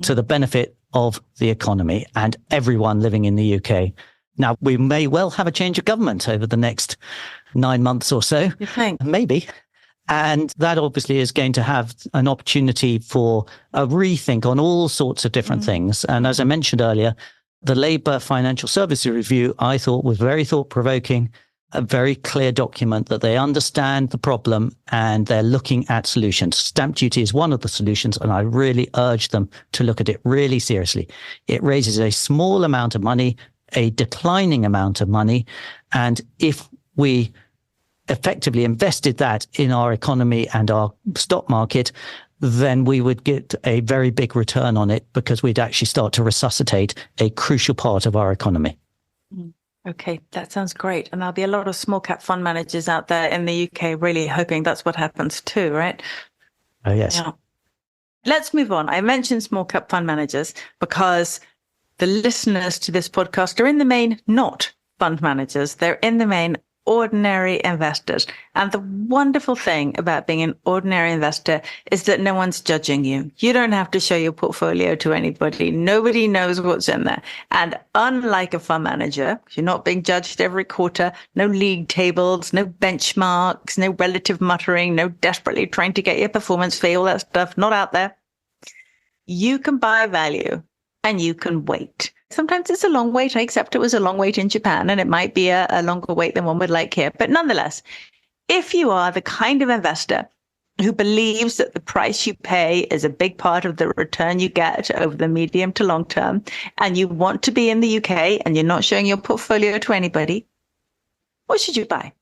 to the benefit of the economy and everyone living in the UK. Now, we may well have a change of government over the next 9 months or so. You think? Maybe. And that obviously is going to have an opportunity for a rethink on all sorts of different things. And as I mentioned earlier, the Labour Financial Services Review, I thought, was very thought-provoking, a very clear document that they understand the problem and they're looking at solutions. Stamp duty is one of the solutions, and I really urge them to look at it really seriously. It raises a small amount of money, a declining amount of money, and if we effectively invested that in our economy and our stock market, then we would get a very big return on it because we'd actually start to resuscitate a crucial part of our economy. Okay, that sounds great. And there'll be a lot of small cap fund managers out there in the UK really hoping that's what happens too, right? Oh, yes. Yeah. Let's move on. I mentioned small cap fund managers because the listeners to this podcast are in the main not fund managers. They're in the main ordinary investors. And the wonderful thing about being an ordinary investor is that no one's judging you. You don't have to show your portfolio to anybody. Nobody knows what's in there. And unlike a fund manager, you're not being judged every quarter, no league tables, no benchmarks, no relative muttering, no desperately trying to get your performance fee, all that stuff, not out there. You can buy value and you can wait. Sometimes it's a long wait. I accept it was a long wait in Japan, and it might be a longer wait than one would like here. But nonetheless, if you are the kind of investor who believes that the price you pay is a big part of the return you get over the medium to long term, and you want to be in the UK and you're not showing your portfolio to anybody, what should you buy?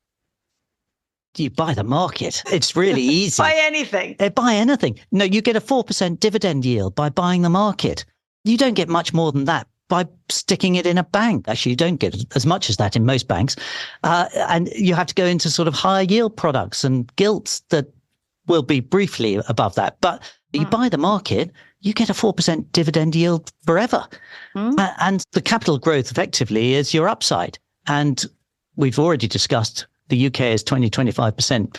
You buy the market. It's really easy. Buy anything. Buy anything. No, you get a 4% dividend yield by buying the market. You don't get much more than that by sticking it in a bank. Actually, you don't get as much as that in most banks. And you have to go into sort of higher yield products and gilts that will be briefly above that. But you buy the market, you get a 4% dividend yield forever. And the capital growth effectively is your upside. And we've already discussed the UK is 25%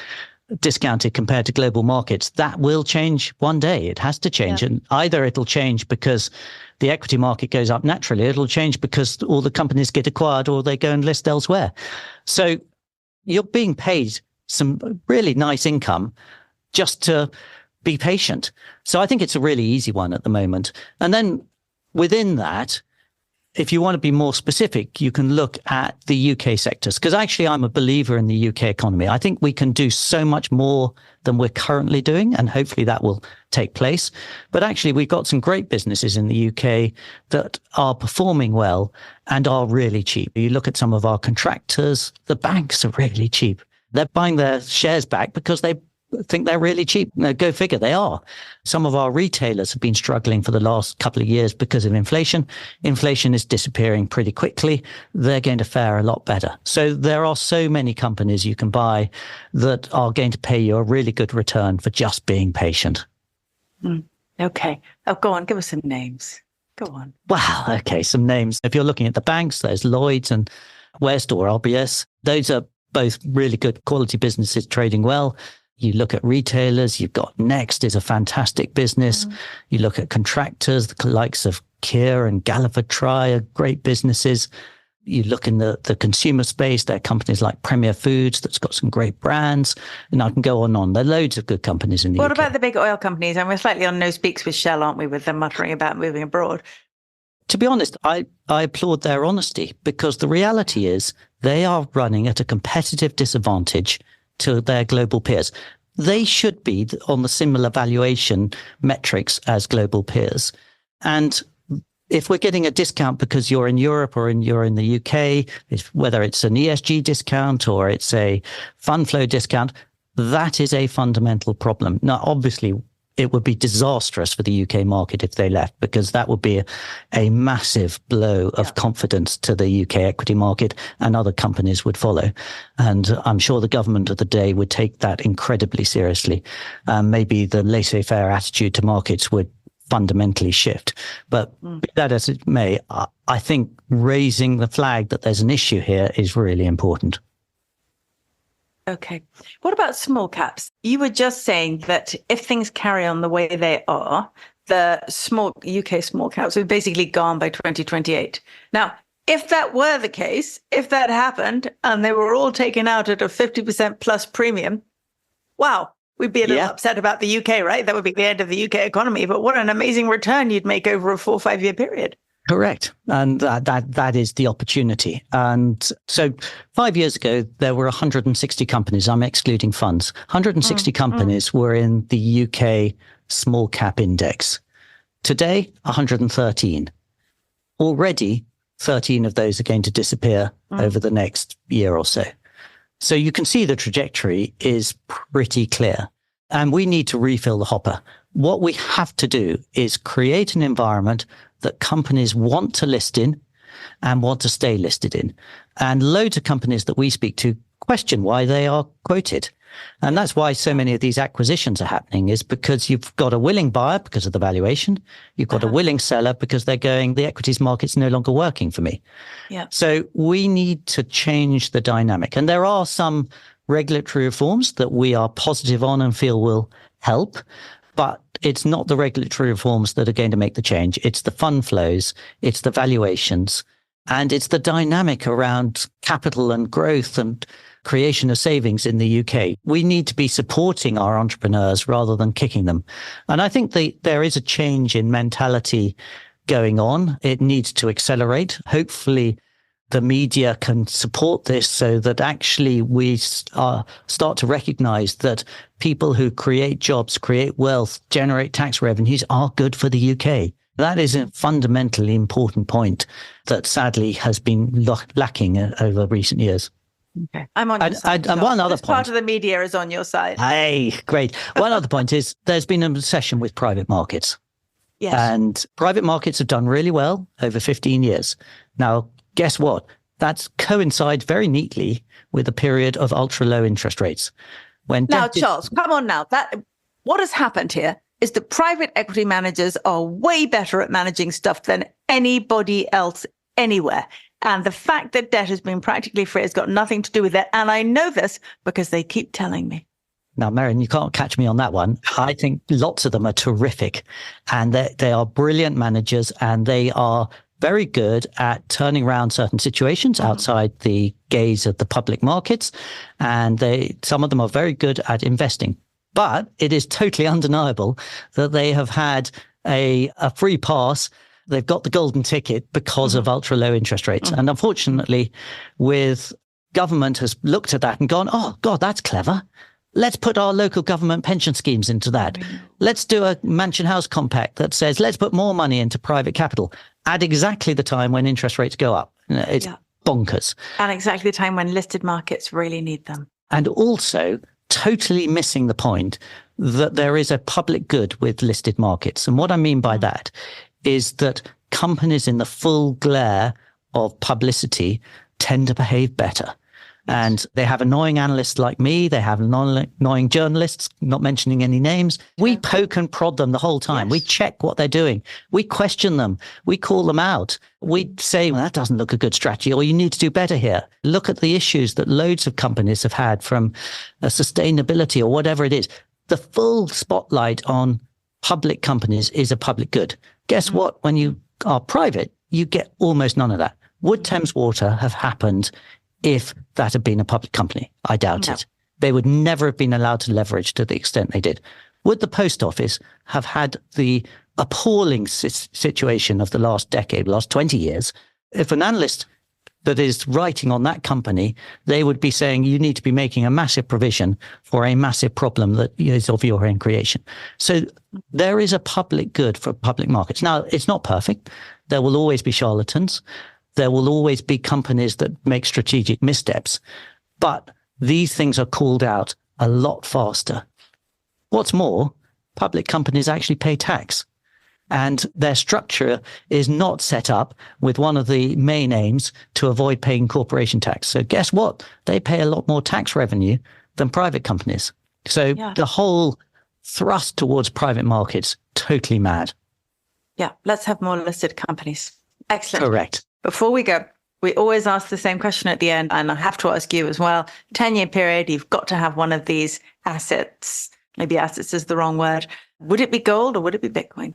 discounted compared to global markets. That will change one day. It has to change. And either it'll change because the equity market goes up naturally, it'll change because all the companies get acquired or they go and list elsewhere. So you're being paid some really nice income just to be patient. So I think it's a really easy one at the moment. And then within that, if you want to be more specific, you can look at the UK sectors, because actually I'm a believer in the UK economy. I think we can do so much more than we're currently doing, and hopefully that will take place. But actually, we've got some great businesses in the UK that are performing well and are really cheap. You look at some of our contractors, the banks are really cheap. They're buying their shares back because they think they're really cheap. No, go figure, they are. Some of our retailers have been struggling for the last couple of years because of inflation. Inflation is disappearing pretty quickly. They're going to fare a lot better. So there are so many companies you can buy that are going to pay you a really good return for just being patient. Okay. Oh, go on. Give us some names. Go on. Wow. Okay. Some names. If you're looking at the banks, there's Lloyds and West or RBS. Those are both really good quality businesses trading well. You look at retailers, you've got Next is a fantastic business. You look at contractors, the likes of Kier and Galliford Try are great businesses. You look in the consumer space, there are companies like Premier Foods that's got some great brands. And I can go on. There are loads of good companies in the UK. What about the big oil companies? And we're slightly on no speaks with Shell, aren't we, with them muttering about moving abroad? To be honest, I applaud their honesty, because the reality is they are running at a competitive disadvantage to their global peers. They should be on the similar valuation metrics as global peers. And if we're getting a discount because you're in Europe or you're in the UK, whether it's an ESG discount or it's a fund flow discount, that is a fundamental problem. Now, obviously, it would be disastrous for the UK market if they left, because that would be a massive blow of confidence to the UK equity market, and other companies would follow. And I'm sure the government of the day would take that incredibly seriously. Maybe the laissez-faire attitude to markets would fundamentally shift. But be that as it may, I think raising the flag that there's an issue here is really important. Okay. What about small caps? You were just saying that if things carry on the way they are, the small UK small caps are basically gone by 2028. Now, if that were the case, if that happened and they were all taken out at a 50% plus premium, wow, we'd be a little upset about the UK, right? That would be the end of the UK economy. But what an amazing return you'd make over a 4 or 5 year period. Correct. And that is the opportunity. And so 5 years ago, there were 160 companies. I'm excluding funds. 160 companies were in the UK small cap index. Today, 113. Already, 13 of those are going to disappear over the next year or so. So you can see the trajectory is pretty clear. And we need to refill the hopper. What we have to do is create an environment that companies want to list in and want to stay listed in. And loads of companies that we speak to question why they are quoted. And that's why so many of these acquisitions are happening, is because you've got a willing buyer because of the valuation. You've got a willing seller because they're going, the equities market's no longer working for me. Yeah. So we need to change the dynamic. And there are some regulatory reforms that we are positive on and feel will help. But it's not the regulatory reforms that are going to make the change. It's the fund flows, it's the valuations, and it's the dynamic around capital and growth and creation of savings in the UK. We need to be supporting our entrepreneurs rather than kicking them. And I think there is a change in mentality going on. It needs to accelerate. Hopefully, the media can support this so that actually we start to recognize that people who create jobs, create wealth, generate tax revenues are good for the UK. That is a fundamentally important point that sadly has been lacking over recent years. Okay. I'm on your side. And one other this point. Part of the media is on your side. Hey, great. One other point is there's been an obsession with private markets. Yes. And private markets have done really well over 15 years. Now, guess what? That coincides very neatly with a period of ultra low interest rates. Charles, come on now. What has happened here is that private equity managers are way better at managing stuff than anybody else anywhere. And the fact that debt has been practically free has got nothing to do with it. And I know this because they keep telling me. Now, Merryn, you can't catch me on that one. I think lots of them are terrific, and they are brilliant managers, and they are very good at turning around certain situations outside the gaze of the public markets. And some of them are very good at investing. But it is totally undeniable that they have had a free pass. They've got the golden ticket because of ultra low interest rates. And unfortunately, government has looked at that and gone, oh, God, that's clever. Let's put our local government pension schemes into that. Let's do a Mansion House compact that says, let's put more money into private capital at exactly the time when interest rates go up. It's bonkers. And exactly the time when listed markets really need them. And also totally missing the point that there is a public good with listed markets. And what I mean by that is that companies in the full glare of publicity tend to behave better. And they have annoying analysts like me. They have annoying journalists, not mentioning any names. We poke and prod them the whole time. Yes. We check what they're doing. We question them. We call them out. We say, well, that doesn't look a good strategy, or you need to do better here. Look at the issues that loads of companies have had from sustainability or whatever it is. The full spotlight on public companies is a public good. Guess what? When you are private, you get almost none of that. Would Thames Water have happened if that had been a public company? I doubt it. They would never have been allowed to leverage to the extent they did. Would the post office have had the appalling situation of the last decade, last 20 years, if an analyst that is writing on that company, they would be saying you need to be making a massive provision for a massive problem that is of your own creation. So there is a public good for public markets. Now, it's not perfect. There will always be charlatans. There will always be companies that make strategic missteps. But these things are called out a lot faster. What's more, public companies actually pay tax. And their structure is not set up with one of the main aims to avoid paying corporation tax. So guess what? They pay a lot more tax revenue than private companies. So the whole thrust towards private markets, totally mad. Yeah, let's have more listed companies. Excellent. Correct. Before we go, we always ask the same question at the end, and I have to ask you as well. 10-year period, you've got to have one of these assets. Maybe assets is the wrong word. Would it be gold or would it be Bitcoin?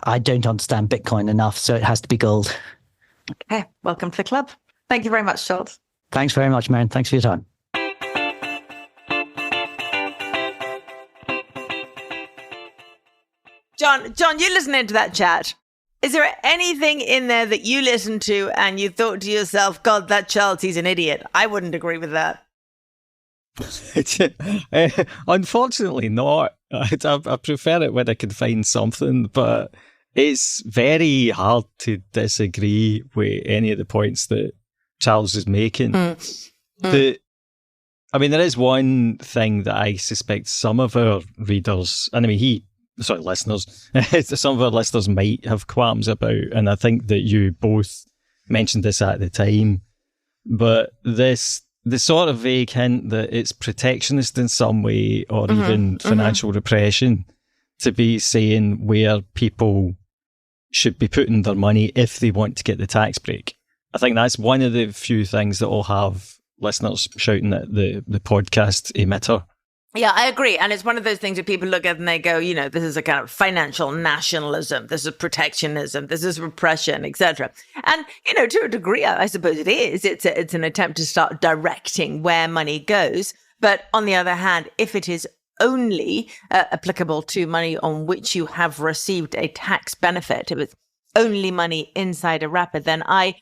I don't understand Bitcoin enough, so it has to be gold. Okay, welcome to the club. Thank you very much, Charles. Thanks very much, Merryn. Thanks for your time. John, you listening to that chat. Is there anything in there that you listened to and you thought to yourself, God, that Charles, he's an idiot? I wouldn't agree with that. Unfortunately not. I prefer it when I can find something, but it's very hard to disagree with any of the points that Charles is making. There is one thing that I suspect some of our readers, and I mean listeners, some of our listeners might have qualms about, and I think that you both mentioned this at the time, but the sort of vague hint that it's protectionist in some way, or even financial repression, to be saying where people should be putting their money if they want to get the tax break. I think that's one of the few things that will have listeners shouting at the podcast emitter. Yeah, I agree. And it's one of those things that people look at and they go, this is a kind of financial nationalism. This is protectionism. This is repression, etc. And, to a degree, I suppose it is. It's an attempt to start directing where money goes. But on the other hand, if it is only applicable to money on which you have received a tax benefit, if it's only money inside a wrapper, then I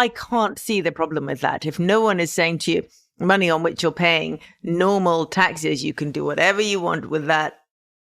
can't see the problem with that. If no one is saying to you, money on which you're paying normal taxes, you can do whatever you want with that,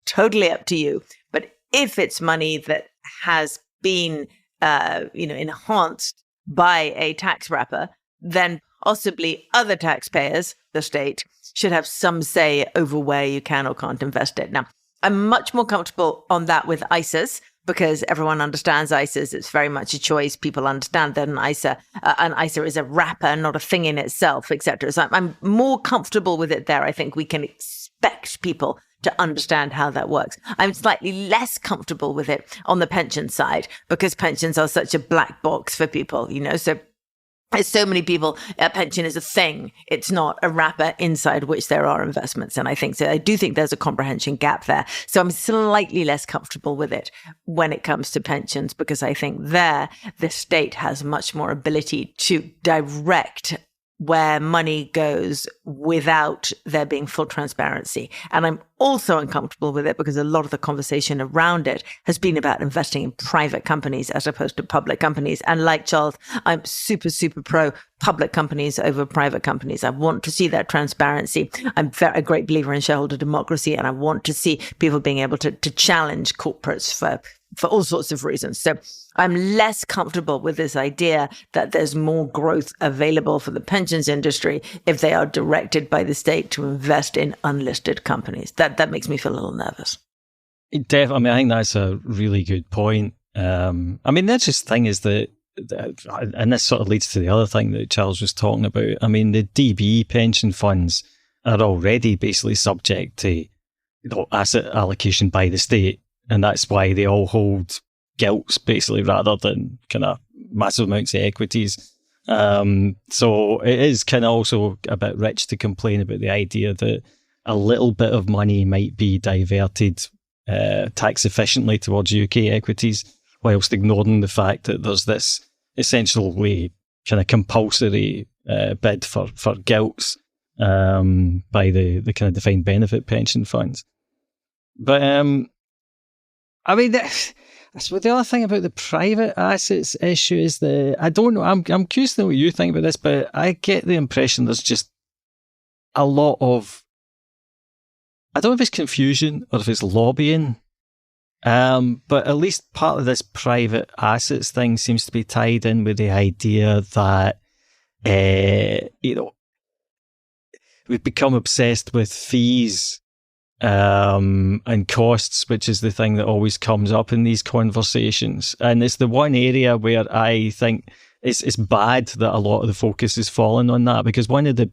totally up to you. But if it's money that has been, enhanced by a tax wrapper, then possibly other taxpayers, the state, should have some say over where you can or can't invest it. Now, I'm much more comfortable on that with ISAs, because everyone understands ISAs. It's very much a choice. People understand that an ISA is a wrapper, not a thing in itself, etc. So I'm more comfortable with it there. I think we can expect people to understand how that works. I'm slightly less comfortable with it on the pension side, because pensions are such a black box for people, so there's so many people, a pension is a thing. It's not a wrapper inside which there are investments. And I do think there's a comprehension gap there. So I'm slightly less comfortable with it when it comes to pensions, because I think there the state has much more ability to direct where money goes without there being full transparency. And I'm also uncomfortable with it because a lot of the conversation around it has been about investing in private companies as opposed to public companies. And like Charles, I'm super, super pro public companies over private companies. I want to see that transparency. I'm a great believer in shareholder democracy, and I want to see people being able to challenge corporates for all sorts of reasons. So I'm less comfortable with this idea that there's more growth available for the pensions industry if they are directed by the state to invest in unlisted companies. That makes me feel a little nervous. I think that's a really good point. The interesting thing is that, and this sort of leads to the other thing that Charles was talking about. I mean, the DB pension funds are already basically subject to asset allocation by the state. And that's why they all hold gilts, basically, rather than kind of massive amounts of equities. So it is kind of also a bit rich to complain about the idea that a little bit of money might be diverted tax efficiently towards UK equities, whilst ignoring the fact that there's this essentially kind of compulsory bid for gilts by the kind of defined benefit pension funds. But suppose the other thing about the private assets issue is I don't know, I'm curious to know what you think about this, but I get the impression there's just a lot of, I don't know if it's confusion or if it's lobbying, but at least part of this private assets thing seems to be tied in with the idea that, we've become obsessed with fees and costs, which is the thing that always comes up in these conversations. And it's the one area where I think it's bad that a lot of the focus is falling on that, because one of the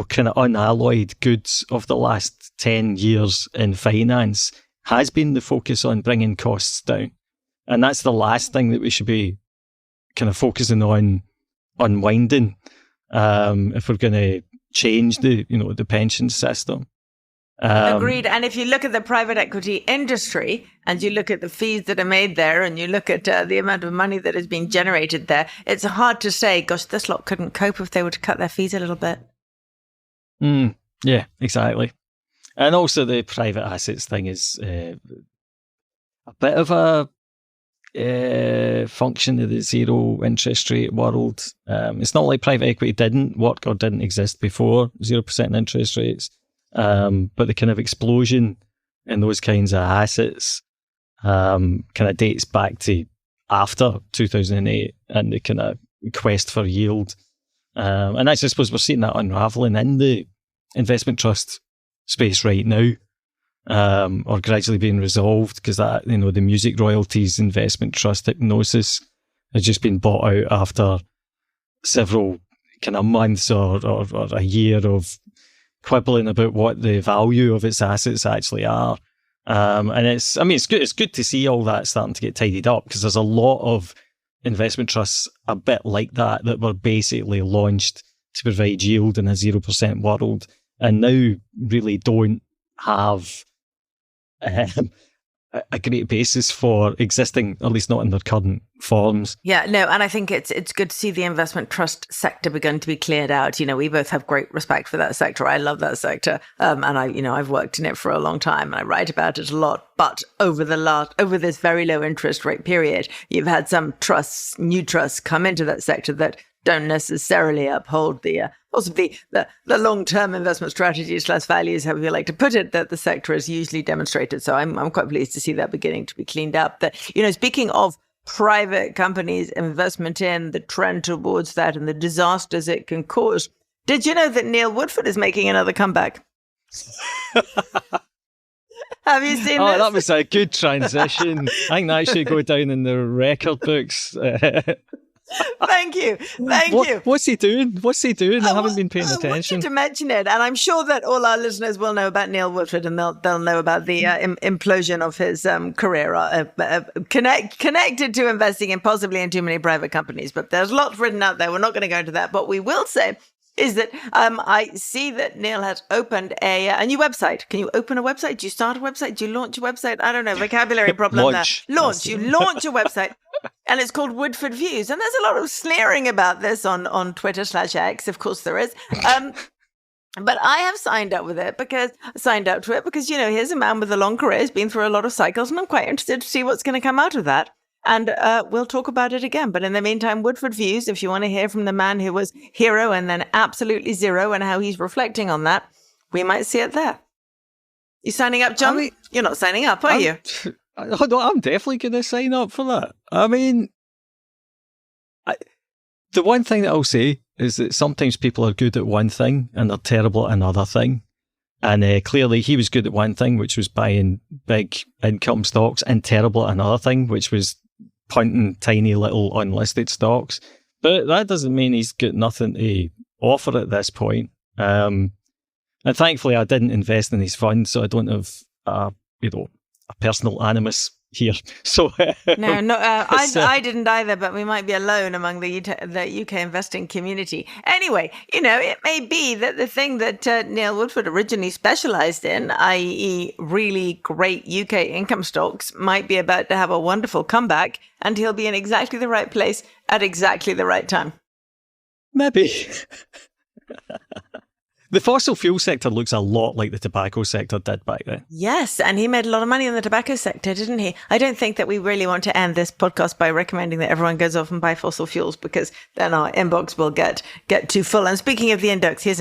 kind of unalloyed goods of the last 10 years in finance has been the focus on bringing costs down. And that's the last thing that we should be kind of focusing on unwinding if we're going to change the pension system. Agreed. And if you look at the private equity industry and you look at the fees that are made there and you look at the amount of money that has been generated there, it's hard to say, gosh, this lot couldn't cope if they were to cut their fees a little bit. Yeah, exactly. And also the private assets thing is a bit of a function of the zero interest rate world. It's not like private equity didn't work or didn't exist before 0% interest rates. But the kind of explosion in those kinds of assets kind of dates back to after 2008 and the kind of quest for yield. And I suppose we're seeing that unraveling in the investment trust space right now, or gradually being resolved, because that, the music royalties investment trust hypnosis has just been bought out after several kind of months or a year of quibbling about what the value of its assets actually are. And it's good to see all that starting to get tidied up, because there's a lot of investment trusts a bit like that were basically launched to provide yield in a 0% world, and now really don't have a great basis for existing, at least not in their current forms. Yeah, no, and I think it's good to see the investment trust sector begin to be cleared out. We both have great respect for that sector. I love that sector, and I've worked in it for a long time, and I write about it a lot. But over this very low interest rate period, you've had some new trusts come into that sector that don't necessarily uphold the possibly the long-term investment strategies / values, however you like to put it, that the sector has usually demonstrated. So I'm quite pleased to see that beginning to be cleaned up. That, speaking of private companies, investment in the trend towards that and the disasters it can cause, did you know that Neil Woodford is making another comeback? Have you seen this? Oh, that was a good transition. I think that should go down in the record books. Thank you. What's he doing? I haven't been paying attention. I want you to mention it, and I'm sure that all our listeners will know about Neil Woodford, and they'll know about the implosion of his career connected to investing in possibly in too many private companies. But there's lots written out there. We're not going to go into that. But we will say is that I see that Neil has opened a new website. Can you open a website? Do you start a website? Do you launch a website? I don't know. Vocabulary problem there. Launch. You launch a website. And it's called Woodford Views. And there's a lot of sneering about this on Twitter /X. Of course there is. But I have signed up to it because, here's a man with a long career. He's been through a lot of cycles, and I'm quite interested to see what's going to come out of that. And we'll talk about it again. But in the meantime, Woodford Views, if you want to hear from the man who was hero and then absolutely zero and how he's reflecting on that, we might see it there. You signing up, John? You're not signing up, are you? I'm definitely going to sign up for that. The one thing that I'll say is that sometimes people are good at one thing and they're terrible at another thing. And clearly he was good at one thing, which was buying big income stocks, and terrible at another thing, which was punting tiny little unlisted stocks. But that doesn't mean he's got nothing to offer at this point. And thankfully I didn't invest in his fund, so I don't have a personal animus here. So no, I didn't either, but we might be alone among the UK investing community. Anyway, it may be that the thing that Neil Woodford originally specialized in, i.e. really great UK income stocks, might be about to have a wonderful comeback, and he'll be in exactly the right place at exactly the right time. Maybe. The fossil fuel sector looks a lot like the tobacco sector did back then. Yes, and he made a lot of money in the tobacco sector, didn't he? I don't think that we really want to end this podcast by recommending that everyone goes off and buy fossil fuels, because then our inbox will get too full. And speaking of the index, here's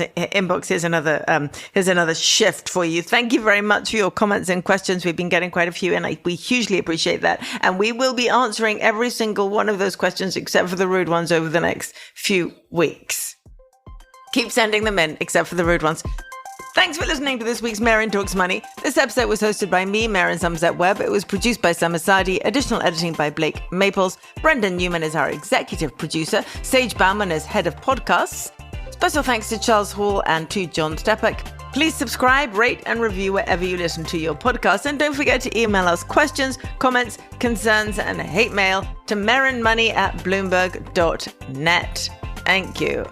another shift for you. Thank you very much for your comments and questions. We've been getting quite a few, and we hugely appreciate that. And we will be answering every single one of those questions, except for the rude ones, over the next few weeks. Keep sending them in, except for the rude ones. Thanks for listening to this week's Merryn Talks Money. This episode was hosted by me, Merryn Somerset Webb. It was produced by Summer Sadi, additional editing by Blake Maples. Brendan Newman is our executive producer. Sage Bauman is head of podcasts. Special thanks to Charles Hall and to John Stepek. Please subscribe, rate, and review wherever you listen to your podcast. And don't forget to email us questions, comments, concerns, and hate mail to merrynmoney@bloomberg.net. Thank you.